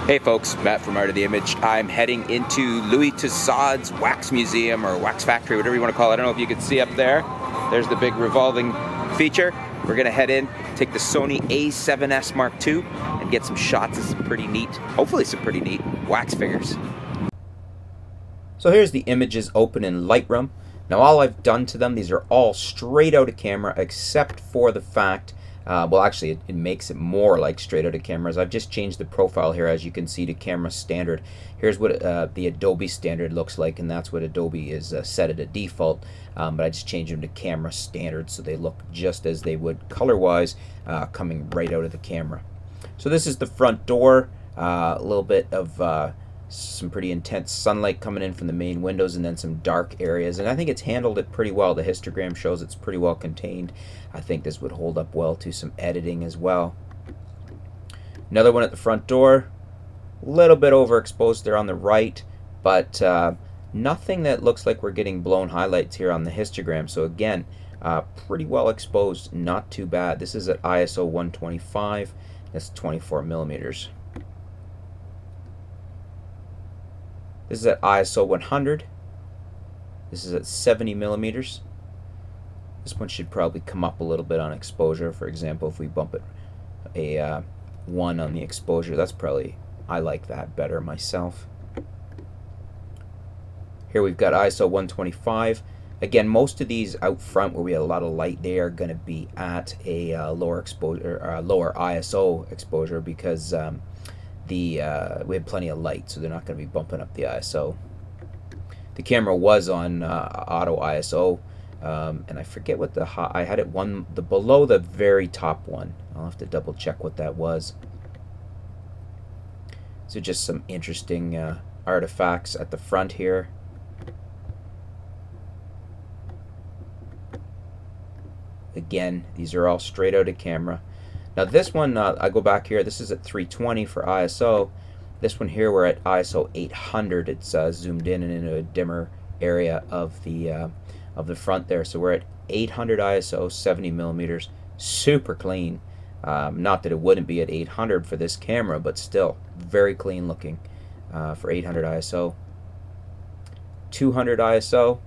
Hey folks, Matt from Art of the Image. I'm heading into Louis Tussaud's wax museum or wax factory, whatever you want to call it. I don't know if you can see up there. There's the big revolving feature. We're going to head in, take the Sony a7s Mark II and get some shots of some pretty neat, hopefully some pretty neat wax figures. So here's the images open in Lightroom. Now all I've done to them, these are all straight out of camera except for the fact well, actually, it makes it more like straight out of cameras. I've just changed the profile here, as you can see, to camera standard. Here's what the Adobe standard looks like, and that's what Adobe is set at a default. But I just changed them to camera standard so they look just as they would color-wise coming right out of the camera. So this is the front door. A little bit of some pretty intense sunlight coming in from the main windows, and then some dark areas, and I think it's handled it pretty well. The histogram shows it's pretty well contained. I think this would hold up well to some editing as well. Another one at the front door, a little bit overexposed there on the right, but nothing that looks like we're getting blown highlights here on the histogram. So again, pretty well exposed, not too bad. This is at ISO 125. That's 24 millimeters. This is at ISO 100. This is at 70 millimeters. This one should probably come up a little bit on exposure. For example, if we bump it a 1 on the exposure, that's probably, I like that better myself. Here we've got ISO 125. Again, most of these out front where we have a lot of light, they are going to be at a lower exposure, lower ISO exposure, because we have plenty of light, so they're not going to be bumping up the ISO. The camera was on auto ISO, and I forget what I had it below the very top one. I'll have to double check what that was. So just some interesting artifacts at the front here. Again, these are all straight out of camera. Now this one, I go back here, this is at 320 for ISO. This one here, we're at ISO 800. It's zoomed in and into a dimmer area of the front there. So we're at 800 ISO, 70 millimeters, super clean. Not that it wouldn't be at 800 for this camera, but still very clean looking for 800 ISO. 200 ISO.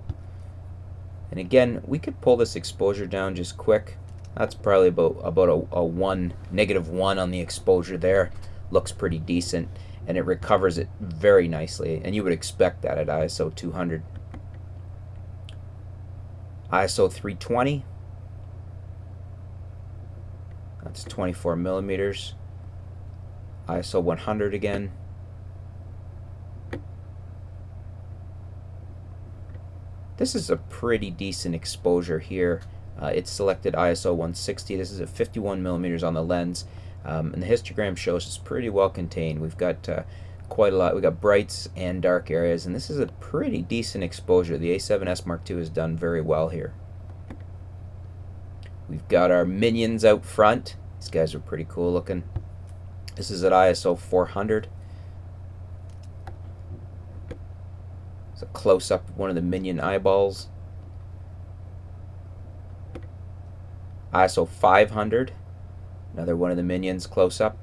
And again, we could pull this exposure down just quick. That's probably about a -1 on the exposure there. Looks pretty decent, and it recovers it very nicely, and you would expect that at ISO 200. ISO 320. That's 24 millimeters. ISO 100 again. This is a pretty decent exposure here. It's selected ISO 160. This is at 51 millimeters on the lens, and the histogram shows it's pretty well contained. We've got quite a lot. We've got brights and dark areas, and this is a pretty decent exposure. The a7s Mark II has done very well here. We've got our minions out front. These guys are pretty cool looking. This is at ISO 400. It's a close-up of one of the minion eyeballs. ISO 500, another one of the minions close up.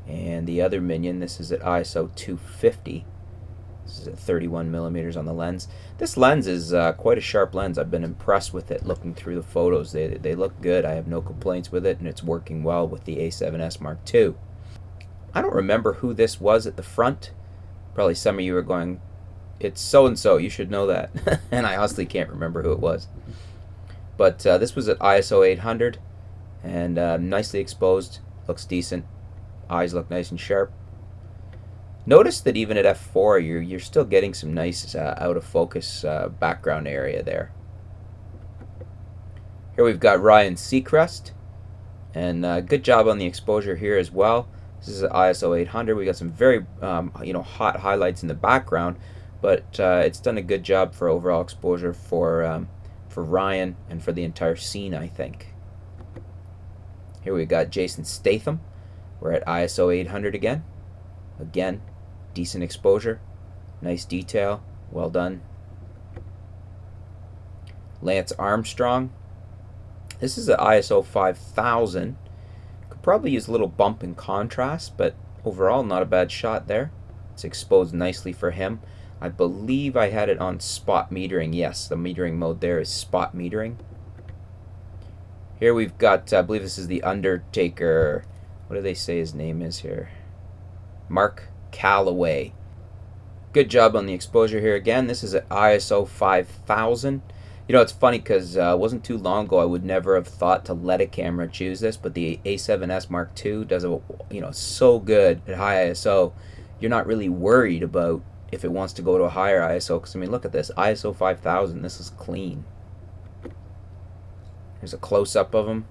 And the other minion, this is at ISO 250. This is at 31 millimeters on the lens. This lens is quite a sharp lens. I've been impressed with it looking through the photos. They look good. I have no complaints with it, and it's working well with the a7s Mark II. I don't remember who this was at the front. Probably some of you are going, it's so-and-so, you should know that. And I honestly can't remember who it was. But this was at ISO 800, and nicely exposed, looks decent. Eyes look nice and sharp. Notice that even at f4, you're still getting some nice out of focus background area there. Here we've got Ryan Seacrest, and good job on the exposure here as well. This is at ISO 800. We got some very hot highlights in the background, but it's done a good job for overall exposure for Ryan and for the entire scene, I think. Here we got Jason Statham. We're at ISO 800 again. Again, decent exposure, nice detail, well done. Lance Armstrong. This is at ISO 5000. Probably use a little bump in contrast, but overall not a bad shot there. It's exposed nicely for him. I believe I had it on spot metering. Yes, the metering mode there is spot metering. Here we've got, I believe this is the Undertaker. What do they say his name is here? Mark Calloway. Good job on the exposure here again. This is at ISO 5000. You know, it's funny because it wasn't too long ago I would never have thought to let a camera choose this, but the A7S Mark II does a, so good at high ISO. You're not really worried about if it wants to go to a higher ISO, because I mean, look at this, ISO 5000. This is clean. Here's a close-up of him.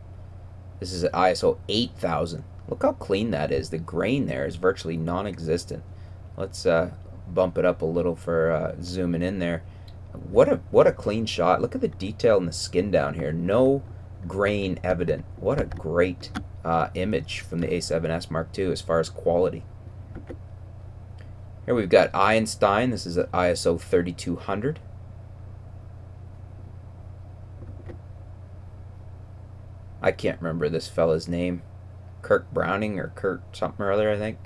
This is at ISO 8000. Look how clean that is. The grain there is virtually non-existent. Let's bump it up a little for zooming in there. What a clean shot. Look at the detail in the skin down here. No grain evident. What a great image from the A7S Mark II as far as quality. Here we've got Einstein. This is at ISO 3200. I can't remember this fella's name. Kirk Browning or Kurt something or other, I think.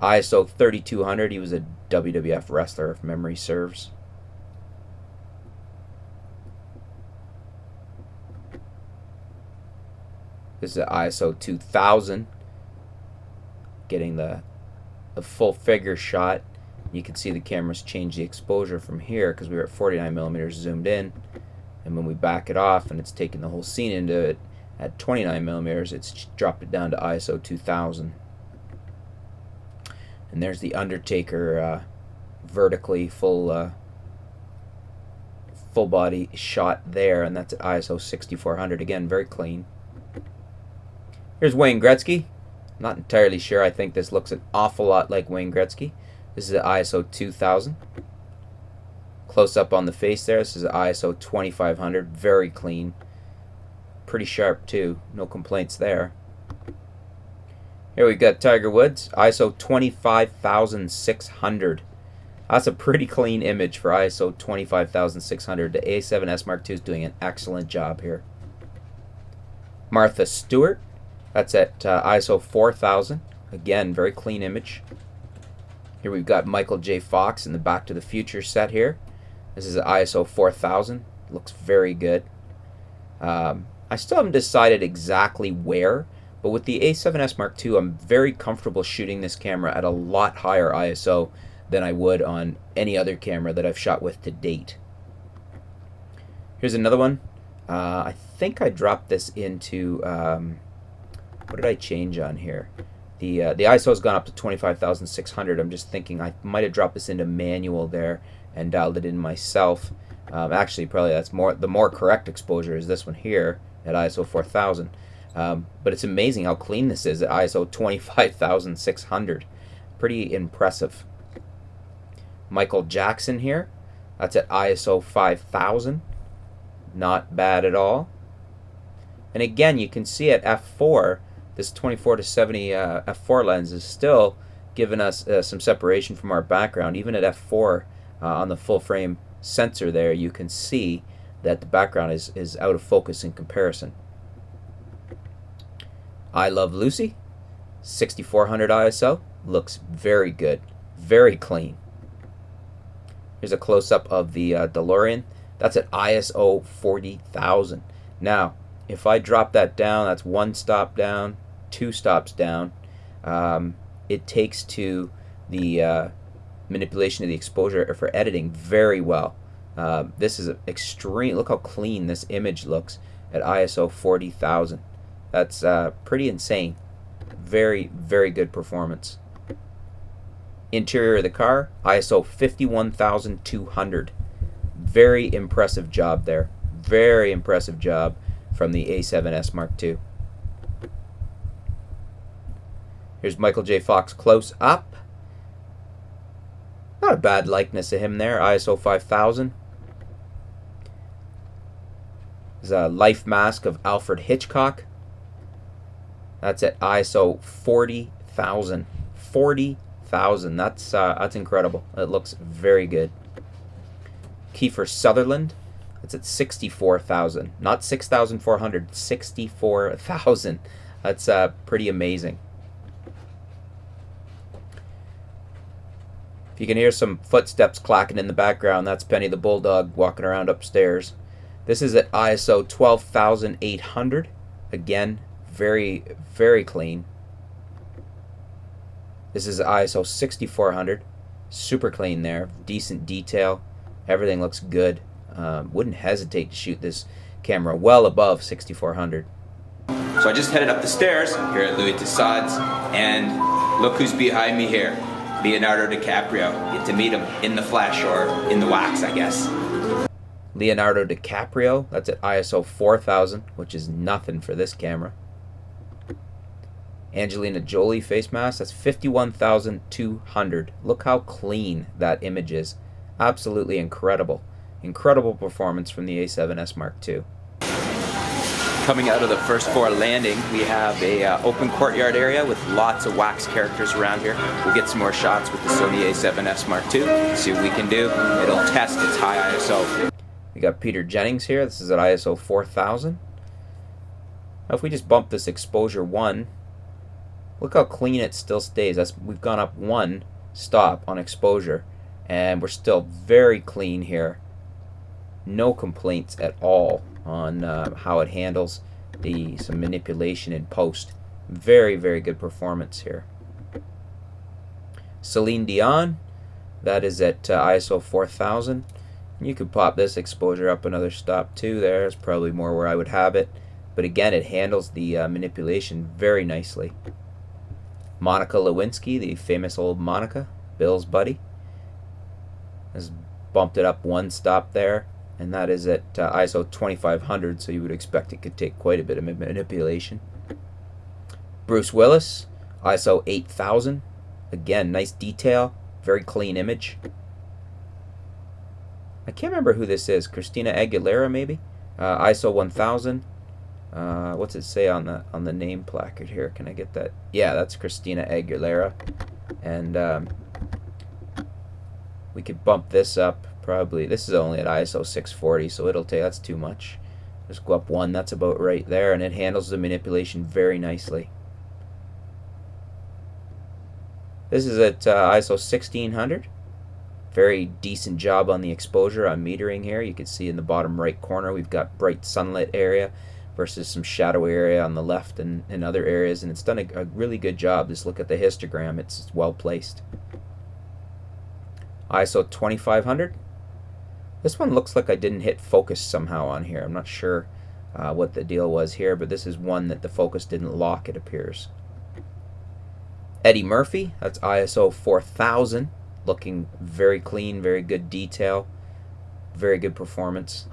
ISO 3200. He was a WWF wrestler, if memory serves. This is ISO 2000. Getting the full figure shot. You can see the camera's changed the exposure from here because we were at 49 millimeters zoomed in. And when we back it off and it's taking the whole scene into it, at 29 millimeters, it's dropped it down to ISO 2000. And there's the Undertaker vertically full body shot there, and that's at ISO 6400. Again, very clean. Here's Wayne Gretzky. Not entirely sure. I think this looks an awful lot like Wayne Gretzky. This is at ISO 2000. Close up on the face there. This is at ISO 2500. Very clean. Pretty sharp too. No complaints there. Here we've got Tiger Woods. ISO 25600. That's a pretty clean image for ISO 25600. The A7S Mark II is doing an excellent job here. Martha Stewart. That's at ISO 4000. Again, very clean image. Here we've got Michael J. Fox in the Back to the Future set here. This is at ISO 4000. Looks very good. I still haven't decided exactly where, but with the A7S Mark II, I'm very comfortable shooting this camera at a lot higher ISO than I would on any other camera that I've shot with to date. Here's another one. I think I dropped this into, what did I change on here? The ISO's gone up to 25,600. I'm just thinking I might have dropped this into manual there and dialed it in myself. Actually, probably that's the more correct exposure is this one here at ISO 4000. But it's amazing how clean this is at ISO 25,600. Pretty impressive. Michael Jackson here. That's at ISO 5000. Not bad at all. And again, you can see at f4, this 24 to 70 f4 lens is still giving us some separation from our background. Even at f4 on the full frame sensor there, you can see that the background is out of focus in comparison. I Love Lucy, 6400 ISO, looks very good, very clean. Here's a close-up of the DeLorean. That's at ISO 40,000. Now, if I drop that down, that's one stop down, two stops down. It takes to the manipulation of the exposure for editing very well. This is extreme. Look how clean this image looks at ISO 40,000. That's pretty insane. Very, very good performance. Interior of the car, ISO 51,200. Very impressive job there. Very impressive job from the A7S Mark II. Here's Michael J. Fox close up. Not a bad likeness of him there, ISO 5000. There's a life mask of Alfred Hitchcock. That's at ISO 40,000. 40,000. That's incredible. It looks very good. Kiefer Sutherland. That's at 64,000. Not 6,400. 64,000. That's pretty amazing. If you can hear some footsteps clacking in the background, that's Penny the Bulldog walking around upstairs. This is at ISO 12,800. Again, very, very clean. This is ISO 6400. Super clean there. Decent detail. Everything looks good. Wouldn't hesitate to shoot this camera well above 6400. So I just headed up the stairs here at Louis Tussaud's, and look who's behind me here. Leonardo DiCaprio. Get to meet him in the flesh, or in the wax, I guess. Leonardo DiCaprio, that's at ISO 4000, which is nothing for this camera. Angelina Jolie face mask, that's 51,200. Look how clean that image is. Absolutely incredible. Incredible performance from the A7S Mark II. Coming out of the first floor landing, we have a open courtyard area with lots of wax characters around here. We'll get some more shots with the Sony a7s Mark II, see what we can do. It'll test its high ISO. We got Peter Jennings here. This is at ISO 4000. Now if we just bump this exposure 1, look how clean it still stays. We've gone up 1 stop on exposure, and we're still very clean here. No complaints at all on how it handles some manipulation in post. Very, very good performance here. Celine Dion, that is at ISO 4000. You could pop this exposure up another stop too. There's probably more where I would have it, but again, it handles the manipulation very nicely. Monica Lewinsky, the famous old Monica, Bill's buddy, has bumped it up 1 stop there, and that is at ISO 2500, so you would expect it could take quite a bit of manipulation. Bruce Willis, ISO 8000. Again, nice detail, very clean image. I can't remember who this is. Christina Aguilera, maybe? ISO 1000. What's it say on the name placard here? Can I get that? Yeah, that's Christina Aguilera. And we could bump this up. Probably this is only at ISO 640, so it'll take, that's too much. Just go up 1, that's about right there, and it handles the manipulation very nicely. This is at ISO 1600. Very decent job on the exposure on metering here. You can see in the bottom right corner we've got bright sunlit area versus some shadowy area on the left and other areas, and it's done a really good job. Just look at the histogram, it's well placed. ISO 2500. This one looks like I didn't hit focus somehow on here. I'm not sure what the deal was here, but this is one that the focus didn't lock, it appears. Eddie Murphy, that's ISO 4000. Looking very clean, very good detail, very good performance.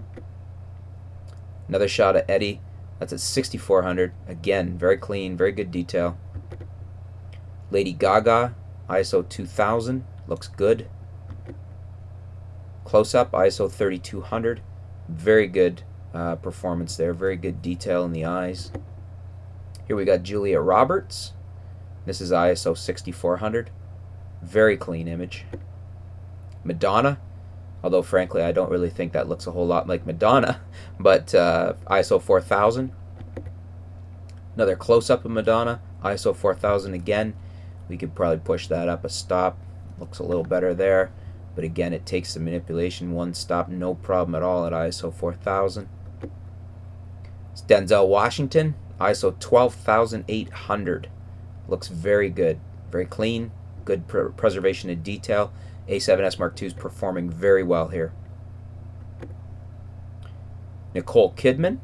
Another shot of Eddie, that's at 6400. Again, very clean, very good detail. Lady Gaga, ISO 2000, looks good. Close up, ISO 3200, very good performance there, very good detail in the eyes. Here we got Julia Roberts. This is ISO 6400. Very clean image. Madonna, although frankly I don't really think that looks a whole lot like Madonna, but ISO 4000. Another close-up of Madonna, ISO 4000 again. We could probably push that up a stop. Looks a little better there, but again it takes the manipulation 1 stop, no problem at all at ISO 4000. It's Denzel Washington, ISO 12800. Looks very good, very clean. Good preservation of detail. A7S Mark II is performing very well here. Nicole Kidman.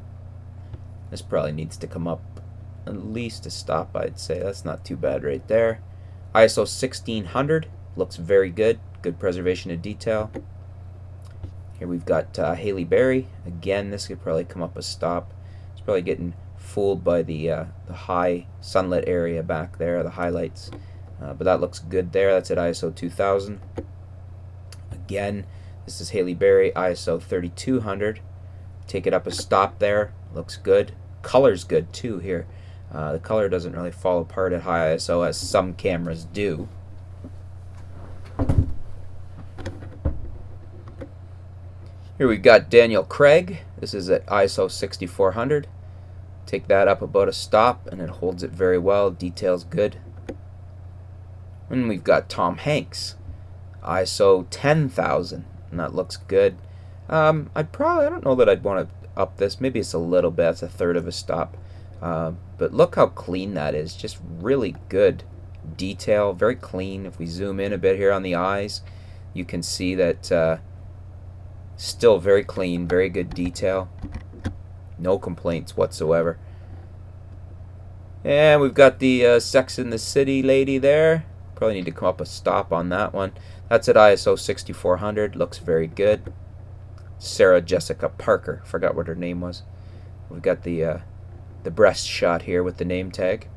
This probably needs to come up at least a stop, I'd say. That's not too bad right there. ISO 1600. Looks very good. Good preservation of detail. Here we've got Halle Berry. Again, this could probably come up a stop. It's probably getting fooled by the high sunlit area back there, the highlights. But that looks good there. That's at ISO 2000. Again, this is Halle Berry, ISO 3200. Take it up a stop there. Looks good. Color's good too here. The color doesn't really fall apart at high ISO as some cameras do. Here we've got Daniel Craig. This is at ISO 6400. Take that up about a stop and it holds it very well. Detail's good. And we've got Tom Hanks, ISO 10,000, and that looks good. I don't know that I'd want to up this. Maybe it's a little bit. It's a third of a stop. But look how clean that is. Just really good detail. Very clean. If we zoom in a bit here on the eyes, you can see that still very clean, very good detail. No complaints whatsoever. And we've got the Sex in the City lady there. Probably need to come up a stop on that one. That's at ISO 6400. Looks very good. Sarah Jessica Parker. Forgot what her name was. We've got the breast shot here with the name tag.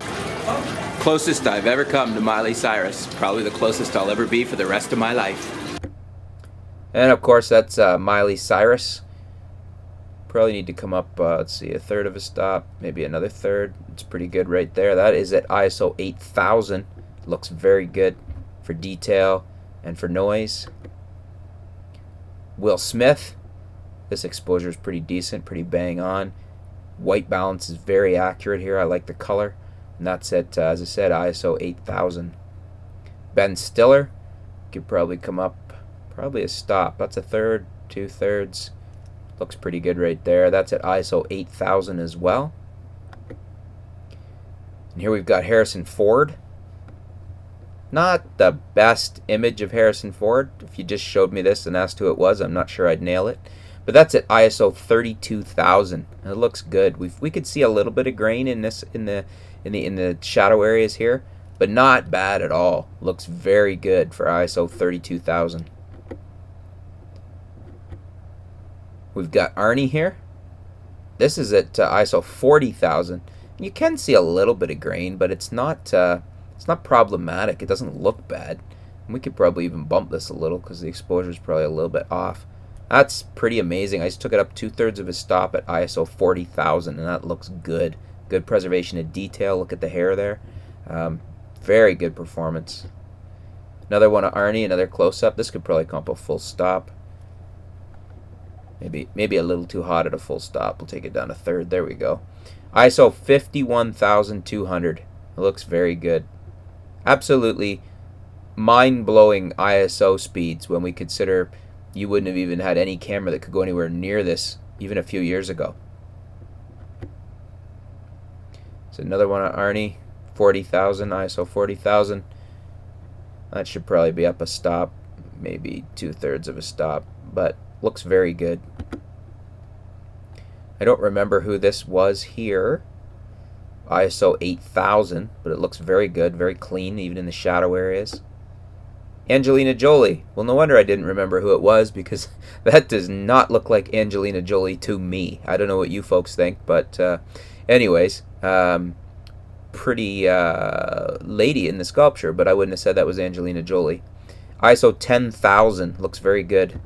Closest I've ever come to Miley Cyrus. Probably the closest I'll ever be for the rest of my life. And of course that's Miley Cyrus. Probably need to come up, let's see, a third of a stop, maybe another third. It's pretty good right there. That is at ISO 8000. Looks very good for detail and for noise. Will Smith. This exposure is pretty decent, pretty bang on. White balance is very accurate here. I like the color. And that's at, as I said, ISO 8000. Ben Stiller. Could probably come up, probably a stop. That's a third, 2/3. Looks pretty good right there. That's at ISO 8000 as well. And here we've got Harrison Ford. Not the best image of Harrison Ford. If you just showed me this and asked who it was, I'm not sure I'd nail it. But that's at ISO 32000. It looks good. We could see a little bit of grain in this in the shadow areas here, but not bad at all. Looks very good for ISO 32000. We've got Arnie here. This is at ISO 40,000. You can see a little bit of grain, but it's not problematic. It doesn't look bad. And we could probably even bump this a little because the exposure is probably a little bit off. That's pretty amazing. I just took it up 2/3 of a stop at ISO 40,000, and that looks good. Good preservation of detail. Look at the hair there. Very good performance. Another one of Arnie, another close-up. This could probably come up a full stop. Maybe a little too hot at a full stop. We'll take it down a third. There we go. ISO 51,200. It looks very good. Absolutely mind-blowing ISO speeds when we consider you wouldn't have even had any camera that could go anywhere near this even a few years ago. So another one of Arnie, 40,000, ISO 40,000. That should probably be up a stop, maybe 2/3 of a stop, but looks very good. I don't remember who this was here. ISO 8000, but it looks very good, very clean, even in the shadow areas. Angelina Jolie. Well, no wonder I didn't remember who it was, because that does not look like Angelina Jolie to me. I don't know what you folks think, but anyways, pretty lady in the sculpture, but I wouldn't have said that was Angelina Jolie. ISO 10,000 looks very good.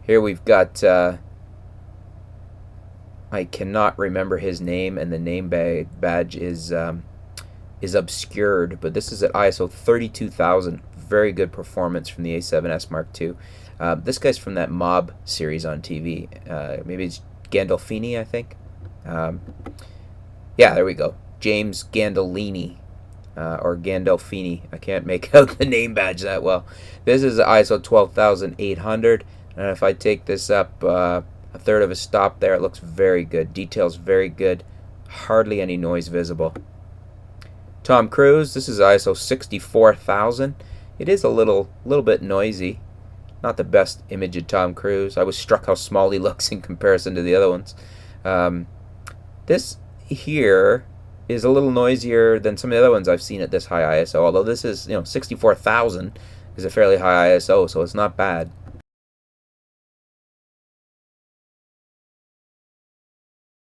Here we've got, I cannot remember his name, and the name badge is obscured, but this is at ISO 32,000. Very good performance from the A7S Mark II. This guy's from that Mob series on TV. Maybe it's Gandolfini, I think. Yeah, there we go. James Gandolini, or Gandolfini. I can't make out the name badge that well. This is ISO 12,800. And if I take this up a third of a stop there, it looks very good. Details very good. Hardly any noise visible. Tom Cruise, this is ISO 64,000. It is a little bit noisy. Not the best image of Tom Cruise. I was struck how small he looks in comparison to the other ones. This here is a little noisier than some of the other ones I've seen at this high ISO. Although this is, 64,000 is a fairly high ISO, so it's not bad.